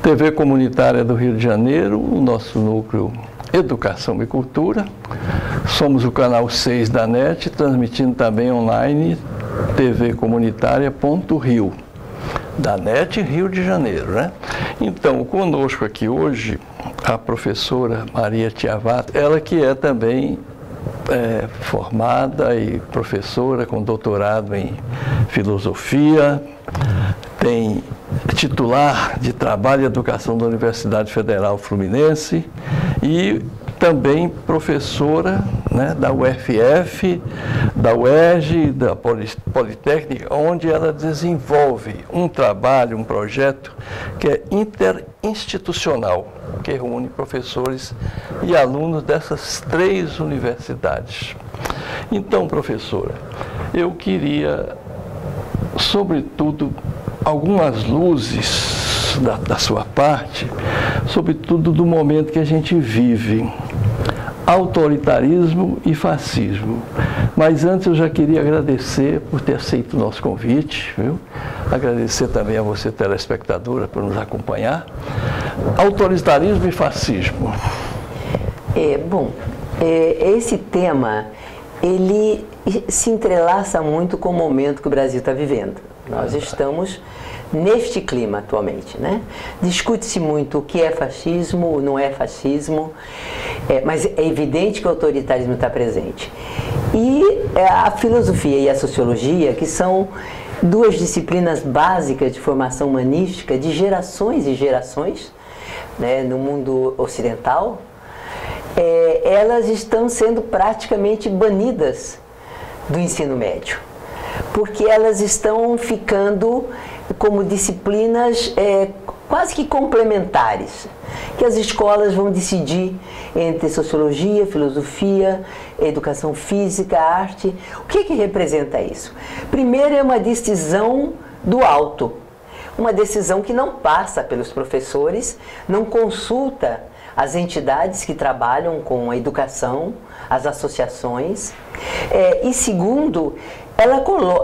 TV Comunitária do Rio de Janeiro, o nosso núcleo Educação e Cultura. Somos o canal 6 da NET, transmitindo também online tvcomunitaria.rio, da NET Rio de Janeiro, né? Então, conosco aqui hoje, a professora Maria Tiavato, ela que é também formada e professora com doutorado em filosofia, tem titular de Trabalho e Educação da Universidade Federal Fluminense e também professora, né, da UFF, da UERJ, da Politécnica, onde ela desenvolve um trabalho, um projeto que é interinstitucional, que reúne professores e alunos dessas 3 universidades. Então, professora, eu queria, sobretudo, algumas luzes da sua parte, sobretudo do momento que a gente vive, autoritarismo e fascismo. Mas antes eu já queria agradecer por ter aceito o nosso convite, viu? Agradecer também a você, telespectadora, por nos acompanhar. Autoritarismo e fascismo. Esse tema, ele se entrelaça muito com o momento que o Brasil está vivendo. Nós estamos neste clima atualmente, né? Discute-se muito o que é fascismo, não é fascismo, mas é evidente que o autoritarismo está presente. E a filosofia e a sociologia, que são 2 disciplinas básicas de formação humanística de gerações e gerações, né, no mundo ocidental, elas estão sendo praticamente banidas do ensino médio, porque elas estão ficando como disciplinas quase que complementares, que as escolas vão decidir entre sociologia, filosofia, educação física, arte. O que representa isso? Primeiro, é uma decisão do alto, uma decisão que não passa pelos professores, não consulta as entidades que trabalham com a educação, as associações. E segundo,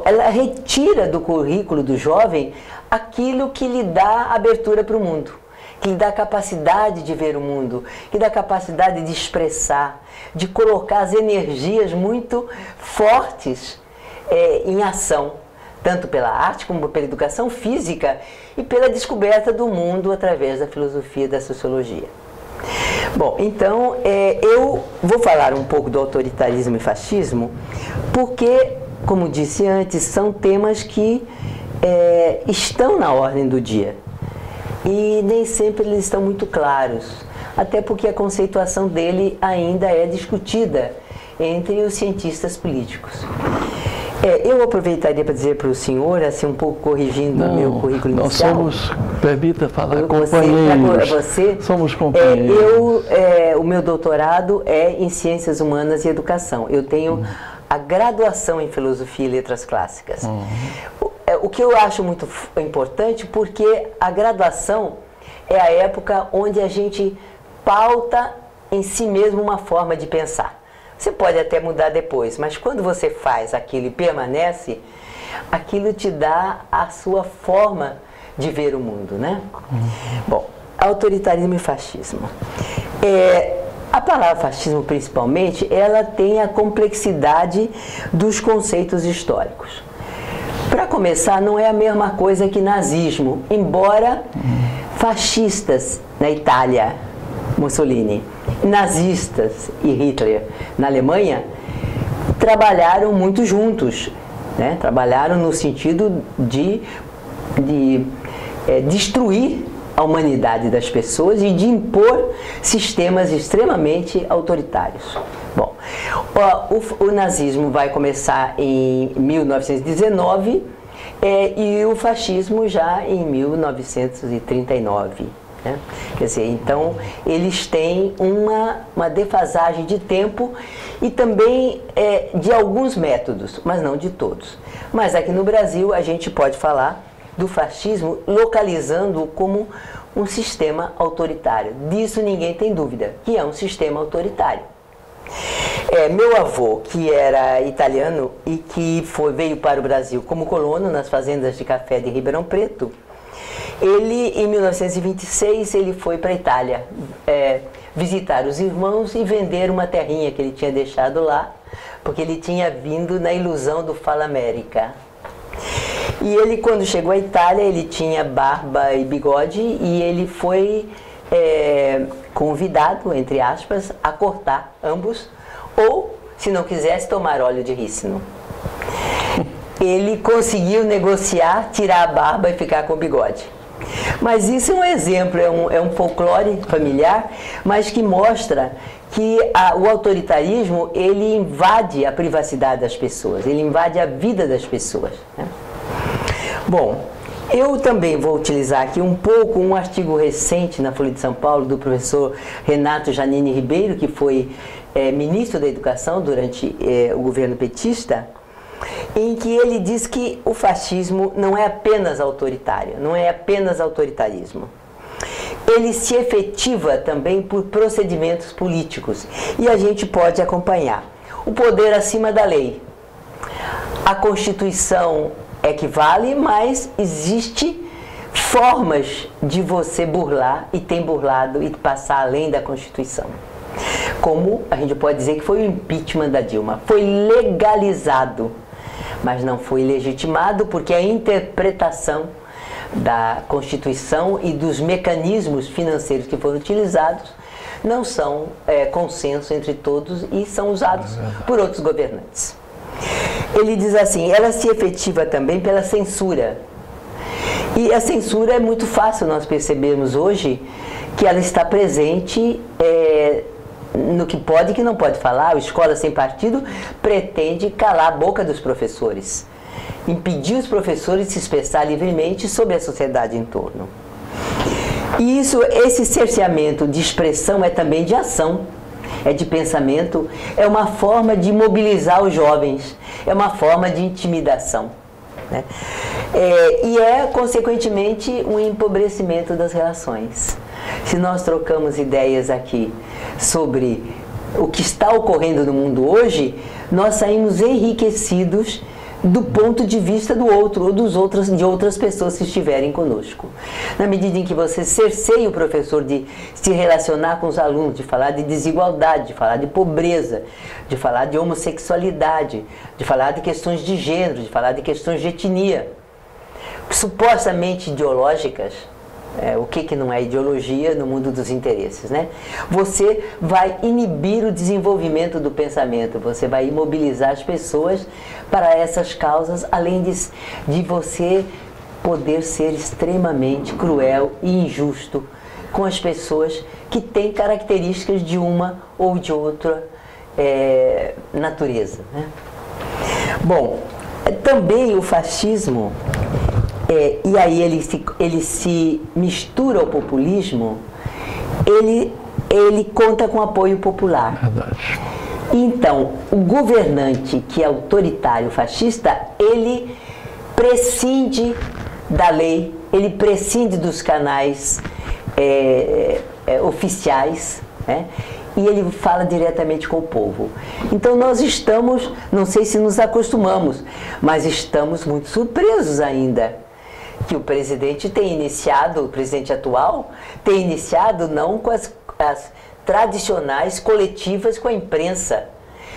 ela retira do currículo do jovem aquilo que lhe dá abertura para o mundo, que lhe dá capacidade de ver o mundo, que dá capacidade de expressar, de colocar as energias muito fortes em ação, tanto pela arte como pela educação física e pela descoberta do mundo através da filosofia e da sociologia. Bom, então eu vou falar um pouco do autoritarismo e fascismo, porque, como disse antes, são temas que estão na ordem do dia e nem sempre eles estão muito claros, até porque a conceituação dele ainda é discutida entre os cientistas políticos. Eu aproveitaria para dizer para o senhor, assim, um pouco corrigindo o meu currículo inicial. Nós somos, permita falar, companheiros. Você, somos companheiros. O meu doutorado é em Ciências Humanas e Educação. Eu tenho a graduação em Filosofia e Letras Clássicas. O que eu acho muito importante, porque a graduação é a época onde a gente pauta em si mesmo uma forma de pensar. Você pode até mudar depois, mas quando você faz aquilo e permanece, aquilo te dá a sua forma de ver o mundo, né? Bom, autoritarismo e fascismo. A palavra fascismo, principalmente, ela tem a complexidade dos conceitos históricos. Para começar, não é a mesma coisa que nazismo, embora fascistas na Itália, Mussolini, nazistas e Hitler na Alemanha trabalharam muito juntos, né? Trabalharam no sentido de destruir a humanidade das pessoas e de impor sistemas extremamente autoritários. Bom, o nazismo vai começar em 1919 e o fascismo já em 1939. Né? Quer dizer, então eles têm uma defasagem de tempo e também de alguns métodos, mas não de todos. Mas aqui no Brasil a gente pode falar do fascismo localizando-o como um sistema autoritário. Disso ninguém tem dúvida, que é um sistema autoritário. Meu avô, que era italiano e que veio para o Brasil como colono nas fazendas de café de Ribeirão Preto, Ele, em 1926, ele foi para a Itália visitar os irmãos e vender uma terrinha que ele tinha deixado lá, porque ele tinha vindo na ilusão do Fala América. E ele, quando chegou à Itália, ele tinha barba e bigode e ele foi convidado, entre aspas, a cortar ambos, ou, se não quisesse, tomar óleo de rícino. Ele conseguiu negociar, tirar a barba e ficar com o bigode. Mas isso é um exemplo, é um folclore familiar, mas que mostra que o autoritarismo, ele invade a privacidade das pessoas, ele invade a vida das pessoas, né? Bom, eu também vou utilizar aqui um pouco um artigo recente na Folha de São Paulo do professor Renato Janine Ribeiro, que foi ministro da Educação durante o governo petista, em que ele diz que o fascismo não é apenas autoritário, não é apenas autoritarismo. Ele se efetiva também por procedimentos políticos e a gente pode acompanhar. O poder acima da lei. A Constituição é que vale, mas existe formas de você burlar e tem burlado e passar além da Constituição. Como a gente pode dizer que foi o impeachment da Dilma. Foi legalizado, mas não foi legitimado porque a interpretação da Constituição e dos mecanismos financeiros que foram utilizados não são consenso entre todos e são usados por outros governantes. Ele diz assim, ela se efetiva também pela censura. E a censura é muito fácil nós percebermos hoje que ela está presente no que pode e que não pode falar. A Escola Sem Partido pretende calar a boca dos professores, impedir os professores de se expressar livremente sobre a sociedade em torno. E esse cerceamento de expressão é também de ação, é de pensamento, é uma forma de mobilizar os jovens, é uma forma de intimidação, né? E consequentemente, um empobrecimento das relações. Se nós trocamos ideias aqui sobre o que está ocorrendo no mundo hoje, nós saímos enriquecidos do ponto de vista do outro ou de outras pessoas que estiverem conosco. Na medida em que você cerceia o professor de se relacionar com os alunos, de falar de desigualdade, de falar de pobreza, de falar de homossexualidade, de falar de questões de gênero, de falar de questões de etnia, supostamente ideológicas. O que não é ideologia no mundo dos interesses, né? Você vai inibir o desenvolvimento do pensamento, você vai imobilizar as pessoas para essas causas, além de você poder ser extremamente cruel e injusto com as pessoas que têm características de uma ou de outra natureza, né? Bom, também o fascismo... e aí ele se mistura ao populismo, ele conta com apoio popular. Verdade. Então, o governante que é autoritário, fascista, ele prescinde da lei, ele prescinde dos canais oficiais, né? E ele fala diretamente com o povo. Então nós estamos, não sei se nos acostumamos, mas estamos muito surpresos ainda que o presidente tem iniciado, o presidente atual, tem iniciado não com as tradicionais coletivas com a imprensa,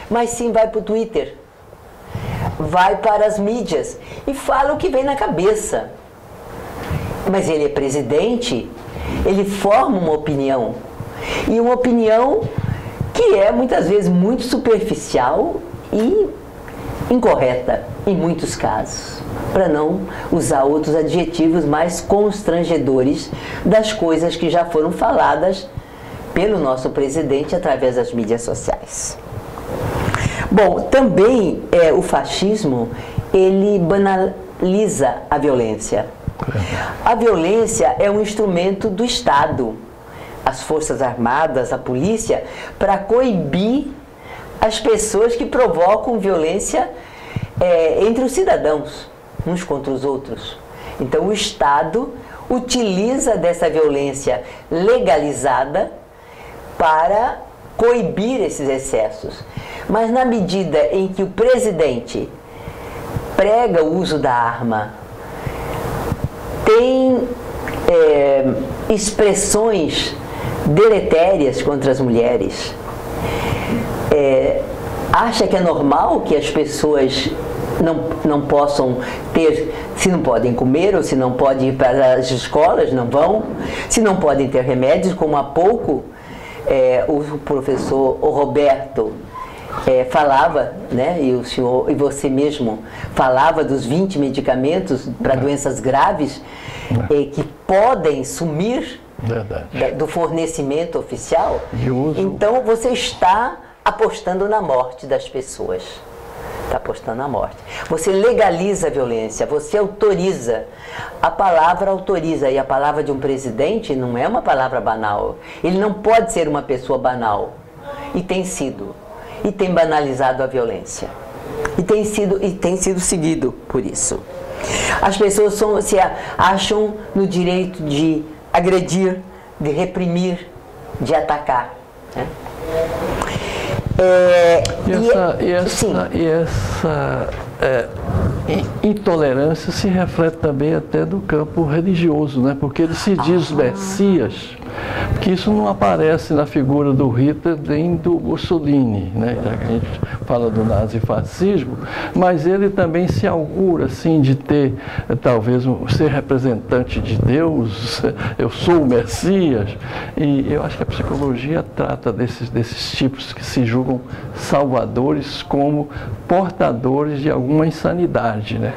mas sim vai para o Twitter, vai para as mídias e fala o que vem na cabeça. Mas ele é presidente, ele forma uma opinião, e uma opinião que é muitas vezes muito superficial e incorreta em muitos casos, para não usar outros adjetivos mais constrangedores das coisas que já foram faladas pelo nosso presidente através das mídias sociais. Bom, também o fascismo, ele banaliza a violência. A violência é um instrumento do Estado, as Forças Armadas, a polícia, para coibir as pessoas que provocam violência entre os cidadãos, uns contra os outros. Então o Estado utiliza dessa violência legalizada para coibir esses excessos. Mas na medida em que o presidente prega o uso da arma, tem expressões deletérias contra as mulheres. Acha que é normal que as pessoas não possam ter, se não podem comer ou se não podem ir para as escolas, não vão, se não podem ter remédios, como há pouco o professor Roberto falava, né, e o senhor e você mesmo falava dos 20 medicamentos para doenças graves que podem sumir do fornecimento oficial. Então você está apostando na morte das pessoas. Está apostando na morte. Você legaliza a violência, você autoriza. A palavra autoriza, e a palavra de um presidente não é uma palavra banal. Ele não pode ser uma pessoa banal. E tem sido. E tem banalizado a violência. E tem sido seguido por isso. As pessoas se acham no direito de agredir, de reprimir, de atacar, né? Essa intolerância se reflete também até do campo religioso, né? Porque ele se diz Messias, que isso não aparece na figura do Hitler nem do Mussolini, né? A gente fala do nazifascismo, mas ele também se augura assim de ter, talvez, ser representante de Deus. Eu sou o Messias, e eu acho que a psicologia trata desses tipos que se julgam salvadores como portadores de alguma insanidade, né?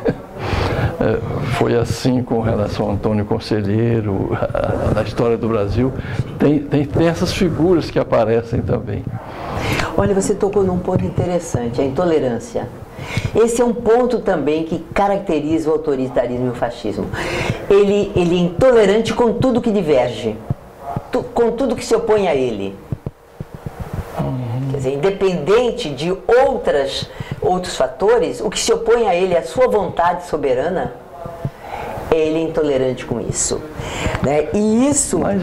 Foi assim com relação a Antônio Conselheiro, na história do Brasil, tem essas figuras que aparecem também. Olha, você tocou num ponto interessante, a intolerância. Esse é um ponto também que caracteriza o autoritarismo e o fascismo. Ele é intolerante com tudo que diverge, com tudo que se opõe a ele. Quer dizer, independente de outros fatores, o que se opõe a ele, a sua vontade soberana, ele é intolerante com isso, né? E isso. Mas,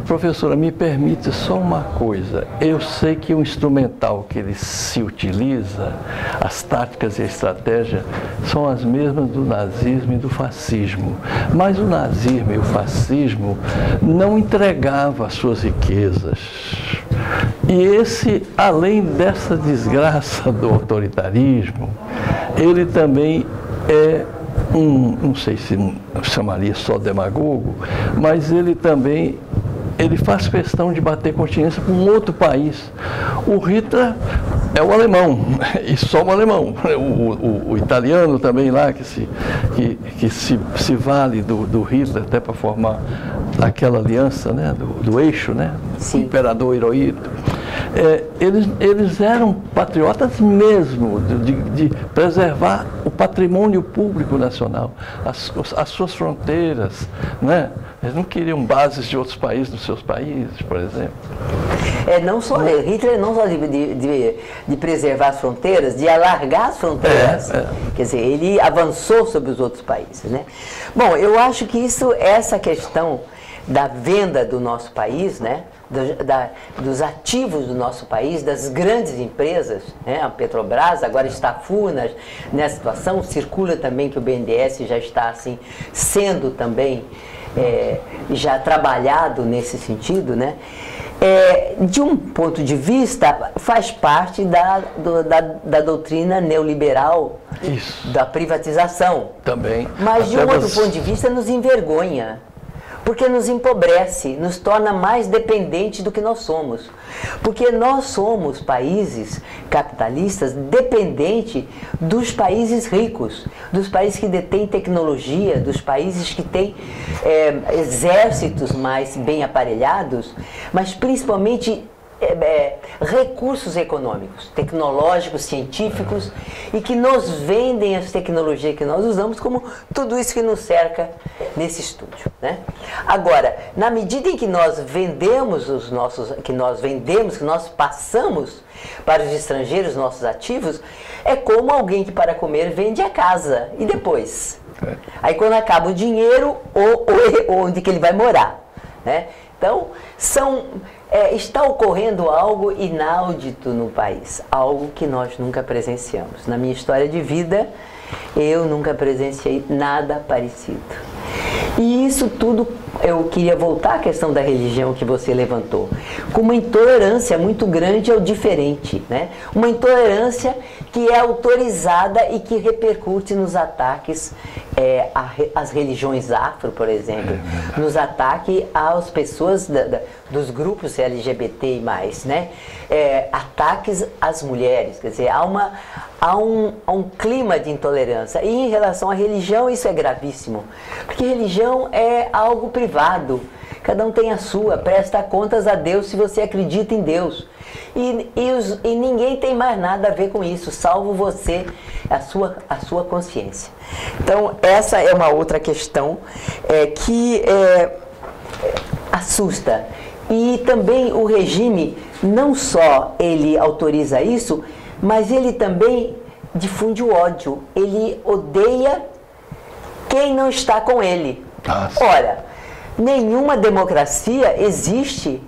professora, me permite só uma coisa. Eu sei que o instrumental que ele se utiliza, as táticas e a estratégia, são as mesmas do nazismo e do fascismo. Mas o nazismo e o fascismo não entregavam as suas riquezas. E esse, além dessa desgraça do autoritarismo, ele também não sei se chamaria só demagogo, mas ele também faz questão de bater continência com um outro país. O Hitler é o alemão, e só o alemão. O italiano também lá, que se vale do Hitler até para formar aquela aliança, né, do eixo, né, o imperador Hirohito. Eles eram patriotas mesmo, de preservar o patrimônio público nacional, as suas fronteiras, né? Eles não queriam bases de outros países nos seus países, por exemplo. Hitler não só de preservar as fronteiras, de alargar as fronteiras. Quer dizer, ele avançou sobre os outros países, né? Bom, eu acho que essa questão da venda do nosso país, né? Dos ativos do nosso país, das grandes empresas, né? A Petrobras agora está nessa situação, circula também que o BNDES já está assim, sendo também já trabalhado nesse sentido, né? De um ponto de vista, faz parte da doutrina neoliberal. Isso. Da privatização. Também. Mas de um outro ponto de vista nos envergonha. Porque nos empobrece, nos torna mais dependentes do que nós somos. Porque nós somos países capitalistas dependentes dos países ricos, dos países que detêm tecnologia, dos países que têm exércitos mais bem aparelhados, mas principalmente recursos econômicos, tecnológicos, científicos, e que nos vendem as tecnologias que nós usamos como tudo isso que nos cerca nesse estúdio, né? Agora, na medida em que nós vendemos que nós passamos para os estrangeiros nossos ativos, é como alguém que para comer vende a casa e depois. Aí quando acaba o dinheiro, onde que ele vai morar, né? Então, está ocorrendo algo inédito no país, algo que nós nunca presenciamos. Na minha história de vida, eu nunca presenciei nada parecido. E isso tudo, eu queria voltar à questão da religião que você levantou, com uma intolerância muito grande ao diferente, né? Uma intolerância que é autorizada e que repercute nos ataques às religiões afro, por exemplo, nos ataques às pessoas dos grupos LGBT e mais, né? Ataques às mulheres, quer dizer, há um clima de intolerância. E em relação à religião, isso é gravíssimo, porque religião é algo privado, cada um tem a sua, presta contas a Deus se você acredita em Deus. E ninguém tem mais nada a ver com isso, salvo você, a sua consciência. Então, essa é uma outra questão que assusta. E também o regime, não só ele autoriza isso, mas ele também difunde o ódio. Ele odeia quem não está com ele. Nossa. Ora, nenhuma democracia existe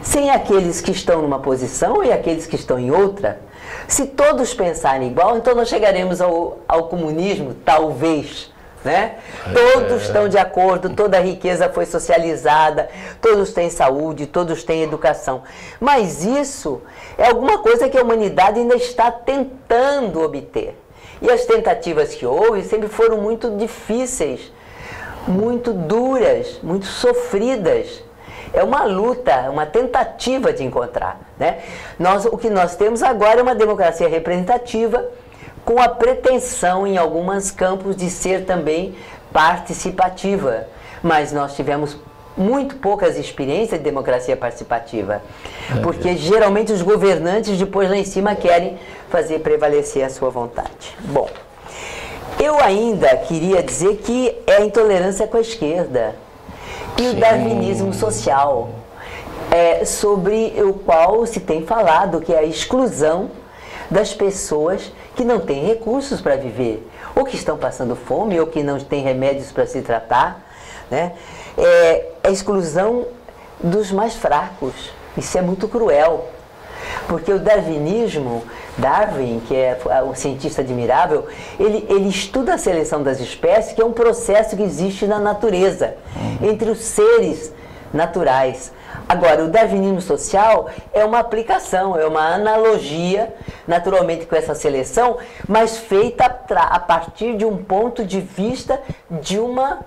sem aqueles que estão numa posição e aqueles que estão em outra. Se todos pensarem igual, então nós chegaremos ao comunismo, talvez, né? Todos estão de acordo, toda a riqueza foi socializada, todos têm saúde, todos têm educação. Mas isso é alguma coisa que a humanidade ainda está tentando obter. E as tentativas que houve sempre foram muito difíceis, muito duras, muito sofridas. É uma luta, uma tentativa de encontrar, né? O que nós temos agora é uma democracia representativa com a pretensão, em alguns campos, de ser também participativa. Mas nós tivemos muito poucas experiências de democracia participativa, porque geralmente os governantes depois lá em cima querem fazer prevalecer a sua vontade. Bom, eu ainda queria dizer que é a intolerância com a esquerda e o darwinismo social, sobre o qual se tem falado, que é a exclusão das pessoas que não têm recursos para viver, ou que estão passando fome, ou que não têm remédios para se tratar, né? A exclusão dos mais fracos. Isso é muito cruel, porque o darwinismo, Darwin, que é um cientista admirável, ele estuda a seleção das espécies, que é um processo que existe na natureza, entre os seres naturais. Agora, o darwinismo social é uma aplicação, é uma analogia, naturalmente com essa seleção, mas feita a partir de um ponto de vista de uma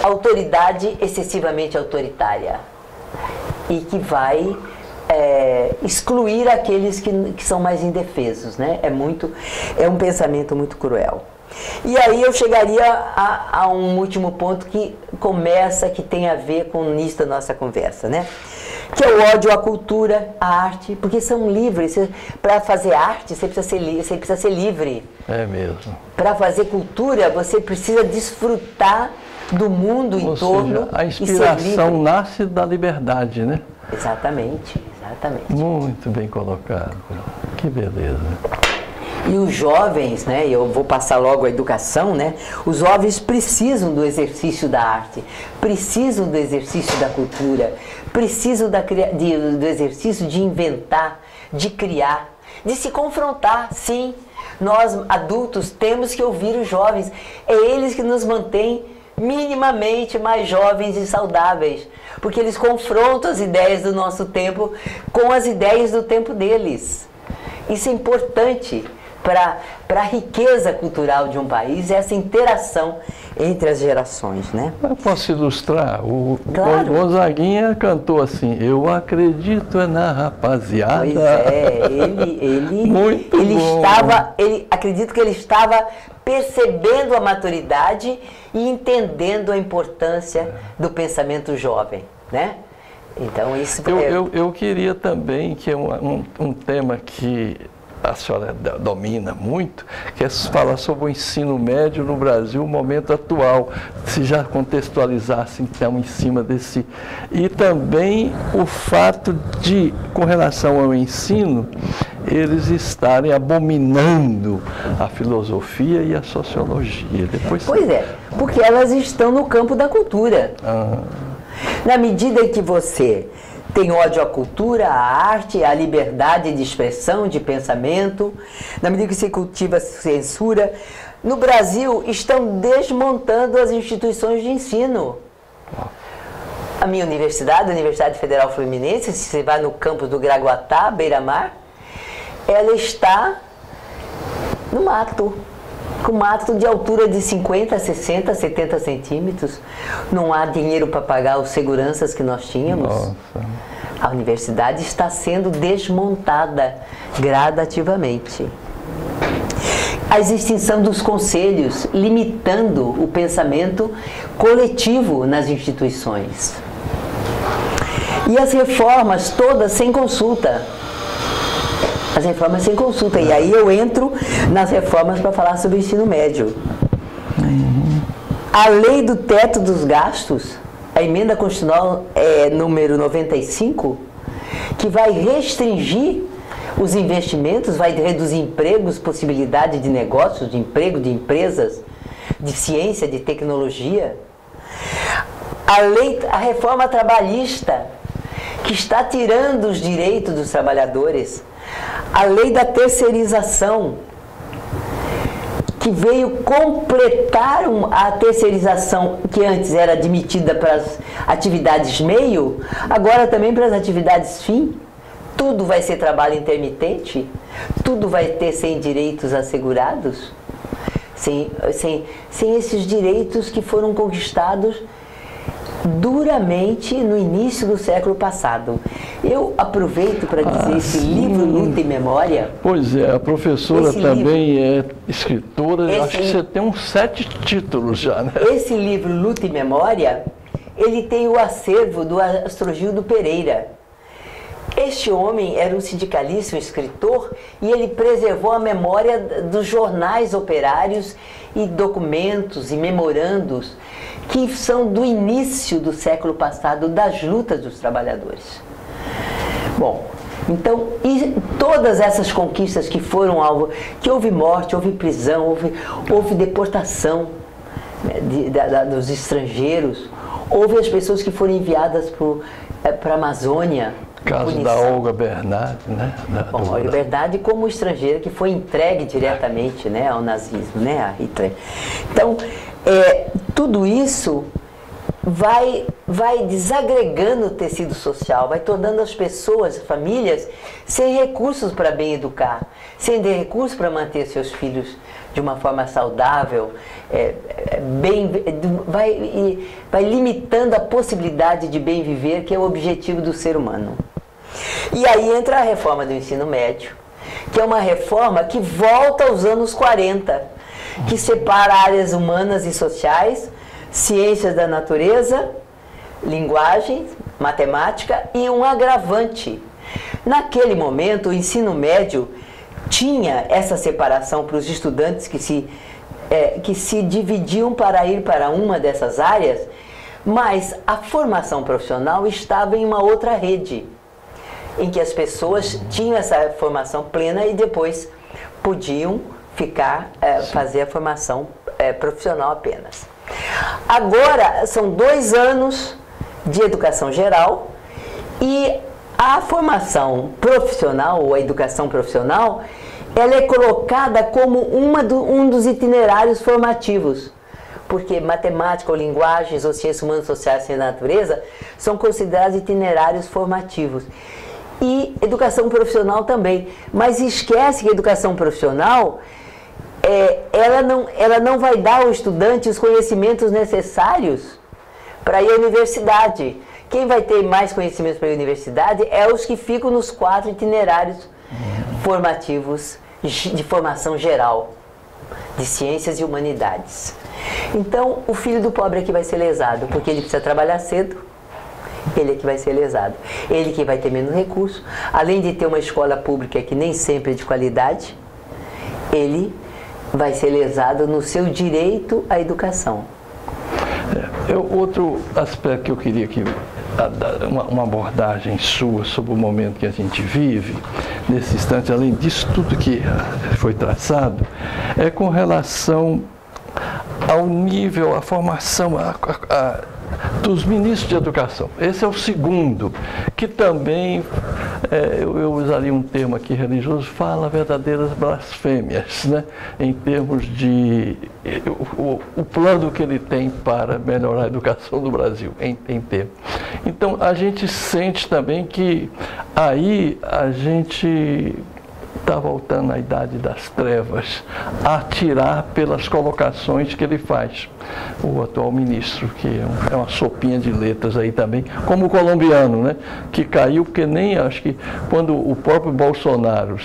autoridade excessivamente autoritária e que vai excluir aqueles que são mais indefesos, né? É um pensamento muito cruel. E aí eu chegaria a um último ponto que tem a ver com isso da nossa conversa, né? Que é o ódio à cultura, à arte, porque são livres. Para fazer arte, você precisa ser livre. É mesmo. Para fazer cultura, você precisa desfrutar do mundo em torno. A inspiração nasce da liberdade, né? Exatamente, exatamente. Muito bem colocado. Que beleza. E os jovens, né, eu vou passar logo a educação, né, os jovens precisam do exercício da arte, precisam do exercício da cultura, precisam do exercício de inventar, de criar, de se confrontar, sim. Nós, adultos, temos que ouvir os jovens, é eles que nos mantêm minimamente mais jovens e saudáveis, porque eles confrontam as ideias do nosso tempo com as ideias do tempo deles. Isso é importante para a riqueza cultural de um país, essa interação entre as gerações, né? Eu posso ilustrar? Claro. O Gonzaguinha cantou assim: eu acredito na rapaziada. Pois é, acredito que ele estava percebendo a maturidade e entendendo a importância do pensamento jovem, né? Então isso... Eu queria também, que é um tema que a senhora domina muito, que é falar sobre o ensino médio no Brasil, o momento atual, se já contextualizasse então em cima desse... E também o fato de, com relação ao ensino, eles estarem abominando a filosofia e a sociologia. Pois é, porque elas estão no campo da cultura. Na medida em que você tem ódio à cultura, à arte, à liberdade de expressão, de pensamento, na medida que você cultiva a censura, no Brasil estão desmontando as instituições de ensino. A minha universidade, a Universidade Federal Fluminense, se você vai no campus do Gragoatá, Beira-Mar, ela está no mato, com mato de altura de 50, 60, 70 centímetros. Não há dinheiro para pagar os seguranças que nós tínhamos. Nossa. A universidade está sendo desmontada gradativamente. A extinção dos conselhos, limitando o pensamento coletivo nas instituições. E as reformas todas sem consulta. As reformas sem consulta. E aí eu entro nas reformas para falar sobre o ensino médio. A lei do teto dos gastos, a emenda constitucional número 95, que vai restringir os investimentos, vai reduzir empregos, possibilidade de negócios, de emprego, de empresas, de ciência, de tecnologia. A reforma trabalhista, que está tirando os direitos dos trabalhadores. A lei da terceirização, que veio completar a terceirização que antes era admitida para as atividades meio, agora também para as atividades fim. Tudo vai ser trabalho intermitente, tudo vai ter sem direitos assegurados, sem esses direitos que foram conquistados duramente no início do século passado. Eu aproveito para dizer esse livro Luta e Memória. Pois é, a professora também é escritora, acho que você tem uns 7 títulos já, né? Esse livro Luta e Memória, ele tem o acervo do Astrogildo Pereira. Este homem era um sindicalista, um escritor, e ele preservou a memória dos jornais operários e documentos e memorandos que são do início do século passado, das lutas dos trabalhadores. Bom, então, e todas essas conquistas que foram alvo, que houve morte, houve prisão, houve deportação, né, dos estrangeiros, houve as pessoas que foram enviadas para a Amazônia. Caso da Olga Bernardi, né? Bom, Olga Bernardi como estrangeira que foi entregue diretamente, né, ao nazismo, né, a Hitler. Então, tudo isso vai desagregando o tecido social, vai tornando as pessoas, as famílias, sem recursos para bem educar, sem recursos para manter seus filhos de uma forma saudável, vai limitando a possibilidade de bem viver, que é o objetivo do ser humano. E aí entra a reforma do ensino médio, que é uma reforma que volta aos anos 40, que separa áreas humanas e sociais, ciências da natureza, linguagem, matemática e um agravante. Naquele momento, o ensino médio tinha essa separação para os estudantes que se dividiam para ir para uma dessas áreas, mas a formação profissional estava em uma outra rede, em que as pessoas tinham essa formação plena e depois podiam fazer a formação profissional apenas. Agora, são 2 anos de educação geral e a formação profissional, ou a educação profissional, ela é colocada como um dos itinerários formativos, porque matemática ou linguagens ou ciências humanas, sociais e ciência da natureza são considerados itinerários formativos. E educação profissional também. Mas esquece que a educação profissional, ela não vai dar ao estudante os conhecimentos necessários para ir à universidade. Quem vai ter mais conhecimentos para ir à universidade é os que ficam nos 4 itinerários formativos de formação geral, de ciências e humanidades. Então, o filho do pobre é que vai ser lesado, porque ele precisa trabalhar cedo, ele é que vai ser lesado. Ele que vai ter menos recurso, além de ter uma escola pública que nem sempre é de qualidade, ele vai ser lesado no seu direito à educação. Outro aspecto que eu queria que uma abordagem sua sobre o momento que a gente vive, nesse instante, além disso tudo que foi traçado, é com relação ao nível, à formação dos ministros de educação. Esse é o segundo, que também eu usaria um termo aqui religioso, fala verdadeiras blasfêmias, né? Em termos de o plano que ele tem para melhorar a educação do Brasil, em tempo. Então, a gente sente também que aí a gente está voltando à idade das trevas, a tirar pelas colocações que ele faz, o atual ministro, que é uma sopinha de letras aí também, como o colombiano, né? Que caiu porque nem, acho que quando o próprio Bolsonaro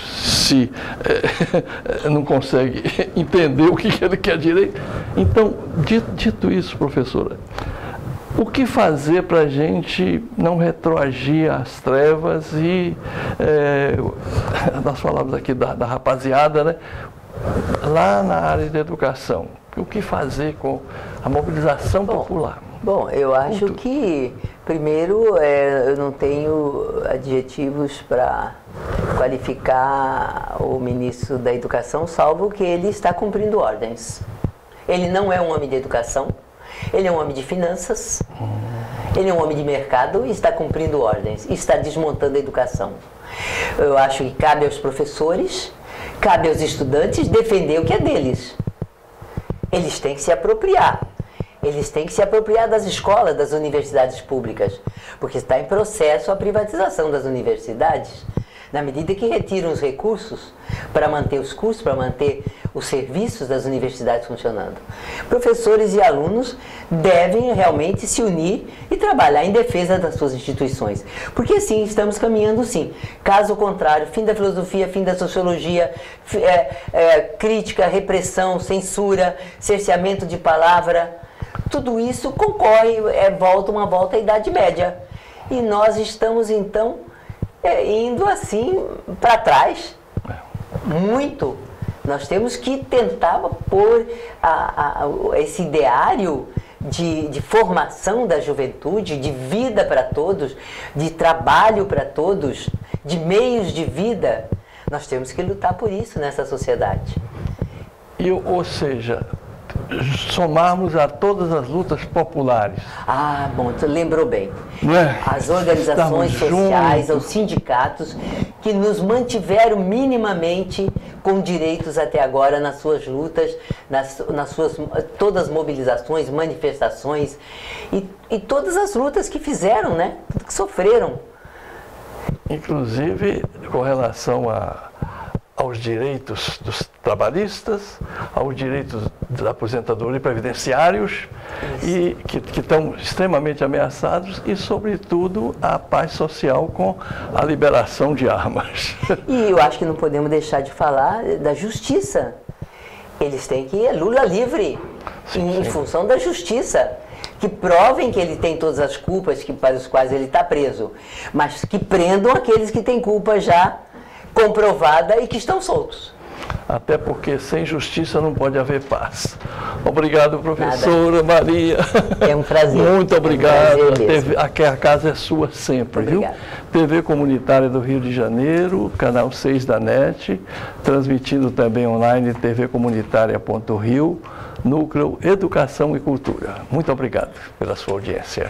não consegue entender o que ele quer direito. Então, dito isso, professora, o que fazer para a gente não retroagir às trevas e nós falamos aqui da rapaziada, né? Lá na área da educação, o que fazer com a mobilização popular? Bom, eu acho que, primeiro, eu não tenho adjetivos para qualificar o ministro da Educação, salvo que ele está cumprindo ordens. Ele não é um homem de educação. Ele é um homem de finanças, ele é um homem de mercado e está cumprindo ordens, e está desmontando a educação. Eu acho que cabe aos professores, cabe aos estudantes defender o que é deles. Eles têm que se apropriar. Eles têm que se apropriar das escolas, das universidades públicas, porque está em processo a privatização das universidades. Na medida que retiram os recursos para manter os cursos, para manter os serviços das universidades funcionando. Professores e alunos devem realmente se unir e trabalhar em defesa das suas instituições. Porque sim, estamos caminhando sim. Caso contrário, fim da filosofia, fim da sociologia, crítica, repressão, censura, cerceamento de palavra, tudo isso concorre, uma volta à Idade Média. E nós estamos então indo assim para trás, muito. Nós temos que tentar pôr esse ideário de formação da juventude, de vida para todos, de trabalho para todos, de meios de vida. Nós temos que lutar por isso nessa sociedade. Ou seja, somarmos a todas as lutas populares. Ah, bom, tu lembrou bem. As Estamos organizações sociais, juntos. os sindicatos, que nos mantiveram minimamente com direitos até agora nas suas lutas, nas suas todas as mobilizações, manifestações e todas as lutas que fizeram, né? Que sofreram. Inclusive com relação aos direitos dos trabalhistas, aos direitos da aposentadoria e previdenciários, e que estão extremamente ameaçados, e, sobretudo, a paz social com a liberação de armas. E eu acho que não podemos deixar de falar da justiça. Eles têm que ir Lula livre, em função da justiça. Que provem que ele tem todas as culpas para os quais ele está preso, mas que prendam aqueles que têm culpa já comprovada e que estão soltos. Até porque sem justiça não pode haver paz. Obrigado, professora Maria. É um prazer. Muito obrigado. É um prazer a casa é sua sempre, Obrigada. Viu? TV Comunitária do Rio de Janeiro, canal 6 da NET, transmitindo também online tvcomunitaria.rio, núcleo Educação e Cultura. Muito obrigado pela sua audiência.